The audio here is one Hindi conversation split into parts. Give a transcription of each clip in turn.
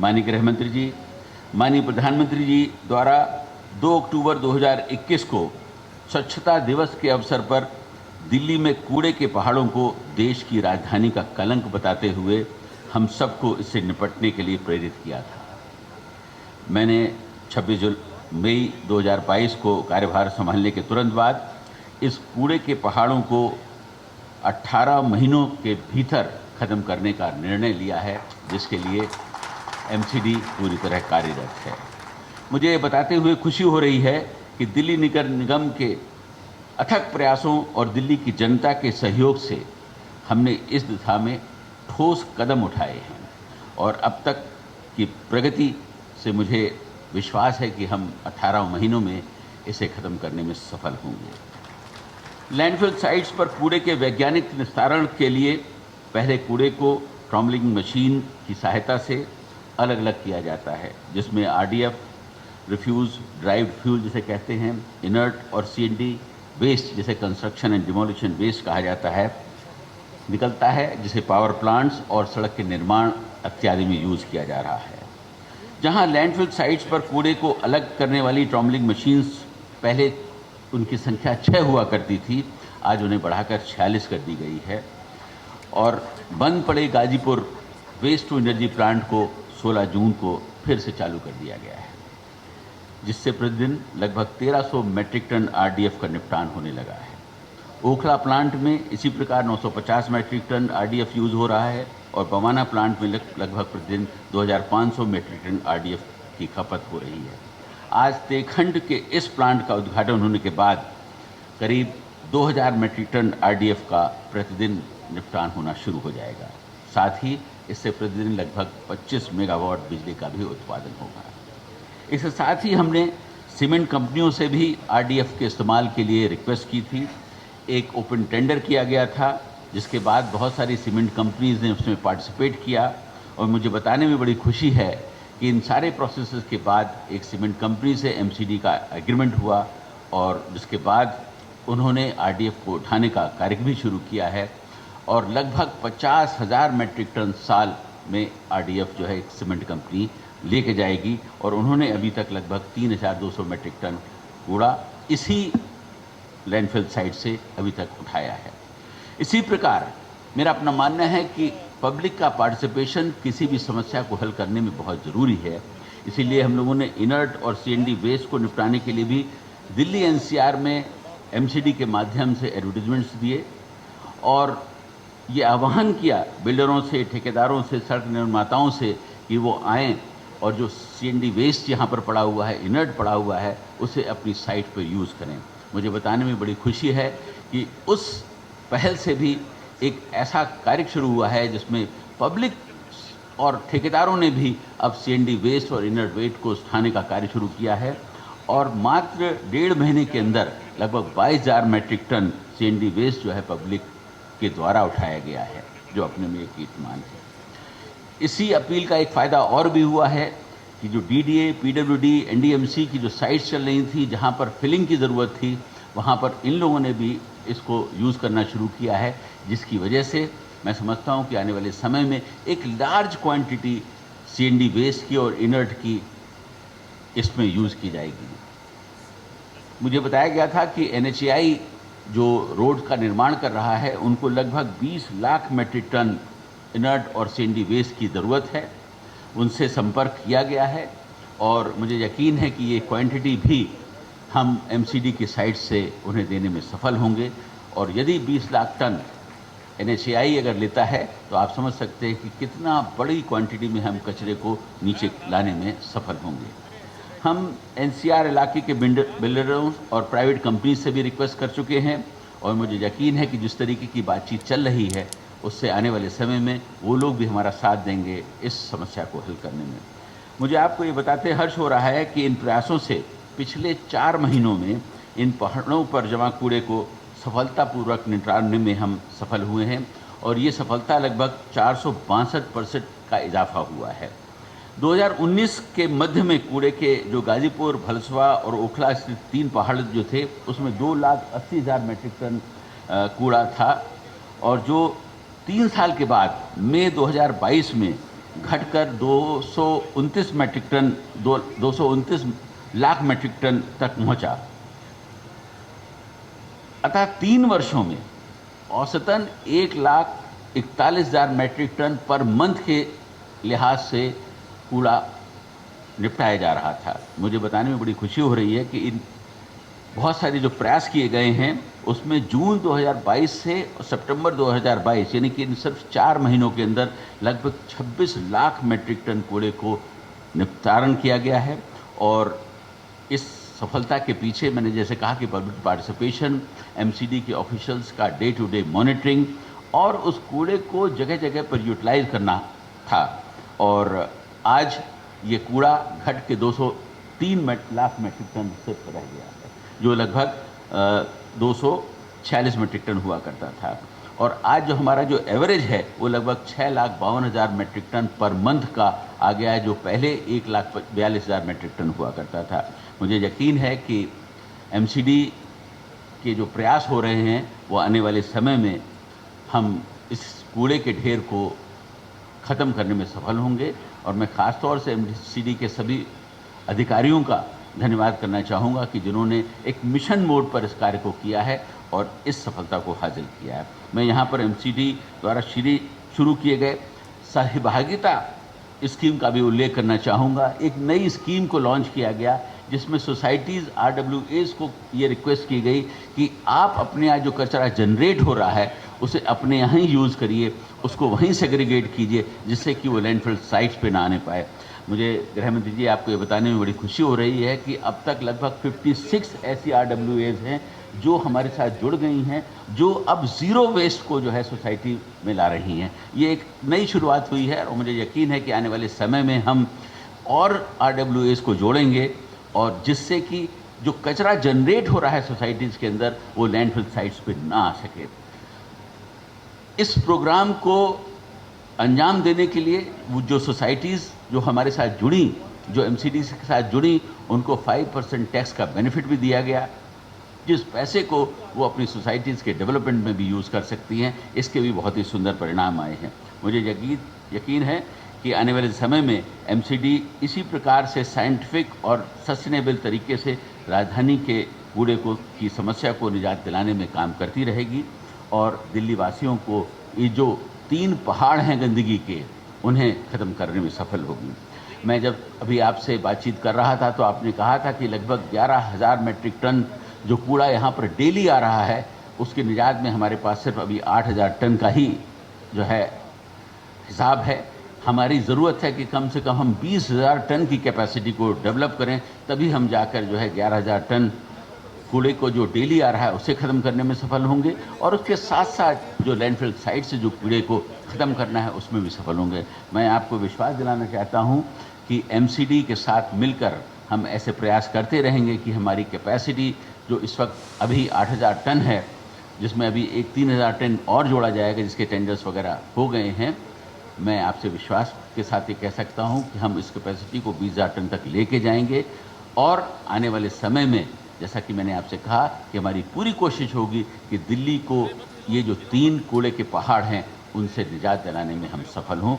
माननीय गृह मंत्री जी, माननीय प्रधानमंत्री जी द्वारा 2 अक्टूबर 2021 को स्वच्छता दिवस के अवसर पर दिल्ली में कूड़े के पहाड़ों को देश की राजधानी का कलंक बताते हुए हम सबको इससे निपटने के लिए प्रेरित किया था। मैंने 26 मई 2022 को कार्यभार संभालने के तुरंत बाद इस कूड़े के पहाड़ों को 18 महीनों के भीतर खत्म करने का निर्णय लिया है, जिसके लिए एमसीडी पूरी तरह कार्यरत है। मुझे ये बताते हुए खुशी हो रही है कि दिल्ली नगर निगम के अथक प्रयासों और दिल्ली की जनता के सहयोग से हमने इस दिशा में ठोस कदम उठाए हैं और अब तक की प्रगति से मुझे विश्वास है कि हम 18 महीनों में इसे खत्म करने में सफल होंगे। लैंडफिल साइट्स पर कूड़े के वैज्ञानिक निस्तारण के लिए पहले कूड़े को ट्रॉमलिंग मशीन की सहायता से अलग अलग किया जाता है, जिसमें आरडीएफ, रिफ्यूज ड्राइव्ड फ्यूल जिसे कहते हैं, इनर्ट और सीएनडी वेस्ट जिसे कंस्ट्रक्शन एंड डिमोलिशन वेस्ट कहा जाता है निकलता है, जिसे पावर प्लांट्स और सड़क के निर्माण इत्यादि में यूज़ किया जा रहा है। जहां लैंडफिल साइट्स पर कूड़े को अलग करने वाली ट्रॉमलिंग मशीन्स पहले उनकी संख्या 6 हुआ करती थी, आज उन्हें बढ़ाकर 46 कर दी गई है और बंद पड़े Ghazipur waste to energy plant को 16 जून को फिर से चालू कर दिया गया है, जिससे प्रतिदिन लगभग 1300 मैट्रिक टन आरडीएफ का निपटान होने लगा है। ओखला प्लांट में इसी प्रकार 950 मैट्रिक टन आरडीएफ यूज़ हो रहा है और बवाना प्लांट में लगभग प्रतिदिन 2500 मैट्रिक टन आरडीएफ की खपत हो रही है। आज तेखंड के इस प्लांट का उद्घाटन होने के बाद करीब 2000 मैट्रिक टन आरडीएफ का प्रतिदिन निपटान होना शुरू हो जाएगा। साथ ही इससे प्रतिदिन लगभग 25 मेगावाट बिजली का भी उत्पादन होगा। इसके साथ ही हमने सीमेंट कंपनियों से भी आरडीएफ के इस्तेमाल के लिए रिक्वेस्ट की थी। एक ओपन टेंडर किया गया था, जिसके बाद बहुत सारी सीमेंट कंपनीज ने उसमें पार्टिसिपेट किया और मुझे बताने में बड़ी खुशी है कि इन सारे प्रोसेसेस के बाद एक सीमेंट कंपनी से एमसीडी का एग्रीमेंट हुआ और जिसके बाद उन्होंने आरडीएफ को उठाने का कार्य भी शुरू किया है और लगभग 50,000 मैट्रिक टन साल में आरडीएफ जो है एक सीमेंट कंपनी लेके जाएगी और उन्होंने अभी तक लगभग 3200 मैट्रिक टन कूड़ा इसी लैंडफिल साइट से अभी तक उठाया है। इसी प्रकार मेरा अपना मानना है कि पब्लिक का पार्टिसिपेशन किसी भी समस्या को हल करने में बहुत ज़रूरी है। इसीलिए हम लोगों ने इनर्ट और सीएनडी वेस्ट को निपटाने के लिए भी दिल्ली एनसीआर में एमसीडी के माध्यम से एडवर्टीजमेंट्स दिए और ये आह्वान किया बिल्डरों से, ठेकेदारों से, सड़क निर्माताओं से कि वो आएँ और जो सीएनडी वेस्ट यहाँ पर पड़ा हुआ है, इनर्ट पड़ा हुआ है, उसे अपनी साइट पर यूज़ करें। मुझे बताने में बड़ी खुशी है कि उस पहल से भी एक ऐसा कार्य शुरू हुआ है जिसमें पब्लिक और ठेकेदारों ने भी अब सीएनडी वेस्ट और इनर्ट वेस्ट को उठाने का कार्य शुरू किया है और मात्र 1.5 महीने के अंदर लगभग 22,000 मैट्रिक टन सीएनडी वेस्ट जो है पब्लिक के द्वारा उठाया गया है, जो अपने में एक कीर्तिमान है। इसी अपील का एक फ़ायदा और भी हुआ है कि जो डीडीए, पीडब्ल्यूडी, एनडीएमसी की जो साइट्स चल रही थी, जहां पर फिलिंग की ज़रूरत थी, वहां पर इन लोगों ने भी इसको यूज़ करना शुरू किया है, जिसकी वजह से मैं समझता हूं कि आने वाले समय में एक लार्ज क्वांटिटी सीएनडी वेस्ट की और इनर्ट की इसमें यूज़ की जाएगी। मुझे बताया गया था कि एनएचएआई जो रोड का निर्माण कर रहा है, उनको लगभग 20 लाख मैट्रिक टन इनर्ट और सीएनडी वेस्ट की ज़रूरत है। उनसे संपर्क किया गया है और मुझे यकीन है कि ये क्वांटिटी भी हम एमसीडी की साइट से उन्हें देने में सफल होंगे और यदि 20 लाख टन एनएचएआई अगर लेता है तो आप समझ सकते हैं कि कितना बड़ी क्वांटिटी में हम कचरे को नीचे लाने में सफल होंगे। हम एनसीआर इलाके के बिल्डरों और प्राइवेट कंपनी से भी रिक्वेस्ट कर चुके हैं और मुझे यकीन है कि जिस तरीके की बातचीत चल रही है उससे आने वाले समय में वो लोग भी हमारा साथ देंगे इस समस्या को हल करने में। मुझे आपको ये बताते हर्ष हो रहा है कि इन प्रयासों से पिछले 4 महीनों में इन पहाड़ों पर जमा कूड़े को सफलतापूर्वक निपटाने में हम सफल हुए हैं और ये सफलता लगभग 462% का इजाफा हुआ है। 2019 के मध्य में कूड़े के जो गाजीपुर, भलसवा और ओखला स्थित 3 पहाड़ जो थे, उसमें 2,80,000 मैट्रिक टन कूड़ा था और जो 3 साल के बाद मई 2022 में घटकर 229 metric tonne 229 lakh metric tonne तक पहुंचा। अतः 3 वर्षों में औसतन 1,41,000 मेट्रिक टन पर मंथ के लिहाज से कूड़ा निपटाया जा रहा था। मुझे बताने में बड़ी खुशी हो रही है कि इन बहुत सारे जो प्रयास किए गए हैं उसमें जून 2022 से सितंबर 2022 यानी कि इन सिर्फ 4 महीनों के अंदर लगभग 26 लाख मेट्रिक टन कूड़े को निपटारण किया गया है। और इस सफलता के पीछे मैंने जैसे कहा कि पब्लिक पार्टिसिपेशन, एमसीडी के ऑफिशियल्स का डे टू डे मॉनिटरिंग और उस कूड़े को जगह जगह पर यूटिलाइज करना था। और आज ये कूड़ा घट के 203 लाख मेट्रिक टन सिर्फ रह गया है, जो लगभग 246 मेट्रिक टन हुआ करता था। और आज जो हमारा जो एवरेज है वो लगभग 6,52,000 मेट्रिक टन पर मंथ का आ गया है, जो पहले 1,42,000 मेट्रिक टन हुआ करता था। मुझे यकीन है कि एमसीडी के जो प्रयास हो रहे हैं वो आने वाले समय में हम इस कूड़े के ढेर को ख़त्म करने में सफल होंगे। और मैं ख़ास तौर से एमसीडी के सभी अधिकारियों का धन्यवाद करना चाहूँगा कि जिन्होंने एक मिशन मोड पर इस कार्य को किया है और इस सफलता को हासिल किया है। मैं यहाँ पर एमसीडी द्वारा शुरू किए गए सहभागिता स्कीम का भी उल्लेख करना चाहूँगा। एक नई स्कीम को लॉन्च किया गया जिसमें सोसाइटीज़ RWAs को ये रिक्वेस्ट की गई कि आप अपने यहाँ जो कचरा जनरेट हो रहा है उसे अपने यहाँ ही यूज़ करिए, उसको वहीं सेग्रीगेट कीजिए जिससे कि वो लैंडफिल साइट्स पे ना आने पाए। मुझे गृह मंत्री जी आपको ये बताने में बड़ी खुशी हो रही है कि अब तक लगभग 56 ऐसी RWAs हैं जो हमारे साथ जुड़ गई हैं, जो अब ज़ीरो वेस्ट को जो है सोसाइटी में ला रही हैं। ये एक नई शुरुआत हुई है और मुझे यकीन है कि आने वाले समय में हम और RWAs को जोड़ेंगे और जिससे कि जो कचरा जनरेट हो रहा है सोसाइटीज़ के अंदर वो लैंडफिल साइट्स पे ना आ सके। इस प्रोग्राम को अंजाम देने के लिए वो जो सोसाइटीज़ जो हमारे साथ जुड़ी, जो एमसीडी के साथ जुड़ी, उनको 5% टैक्स का बेनिफिट भी दिया गया, जिस पैसे को वो अपनी सोसाइटीज़ के डेवलपमेंट में भी यूज़ कर सकती हैं। इसके भी बहुत ही सुंदर परिणाम आए हैं। मुझे यकीन है कि आने वाले समय में एमसीडी इसी प्रकार से साइंटिफिक और सस्टेनेबल तरीके से राजधानी के कूड़े की समस्या को निजात दिलाने में काम करती रहेगी और दिल्ली वासियों को ये जो 3 पहाड़ हैं गंदगी के, उन्हें ख़त्म करने में सफल होगी। मैं जब अभी आपसे बातचीत कर रहा था तो आपने कहा था कि लगभग 11,000 मेट्रिक टन जो कूड़ा यहाँ पर डेली आ रहा है उसके निजात में हमारे पास सिर्फ अभी 8,000 टन का ही जो है हिसाब है। हमारी ज़रूरत है कि कम से कम हम 20,000 टन की कैपेसिटी को डेवलप करें, तभी हम जाकर जो है 11,000 टन कूड़े को जो डेली आ रहा है उसे ख़त्म करने में सफल होंगे और उसके साथ साथ जो लैंडफिल साइट से जो कूड़े को ख़त्म करना है उसमें भी सफल होंगे। मैं आपको विश्वास दिलाना चाहता हूं कि एमसीडी के साथ मिलकर हम ऐसे प्रयास करते रहेंगे कि हमारी कैपेसिटी जो इस वक्त अभी 8,000 टन है, जिसमें अभी 3,000 टन और जोड़ा जाएगा जिसके टेंडर्स वगैरह हो गए हैं, मैं आपसे विश्वास के साथ ये कह सकता हूं कि हम इस कैपेसिटी को 20,000 टन तक लेके जाएंगे। और आने वाले समय में जैसा कि मैंने आपसे कहा कि हमारी पूरी कोशिश होगी कि दिल्ली को ये जो 3 कूड़े के पहाड़ हैं उनसे निजात दिलाने में हम सफल हों।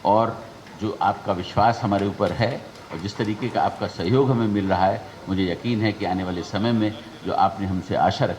और जो आपका विश्वास हमारे ऊपर है और जिस तरीके का आपका सहयोग हमें मिल रहा है, मुझे यकीन है कि आने वाले समय में जो आपने हमसे आशा रखी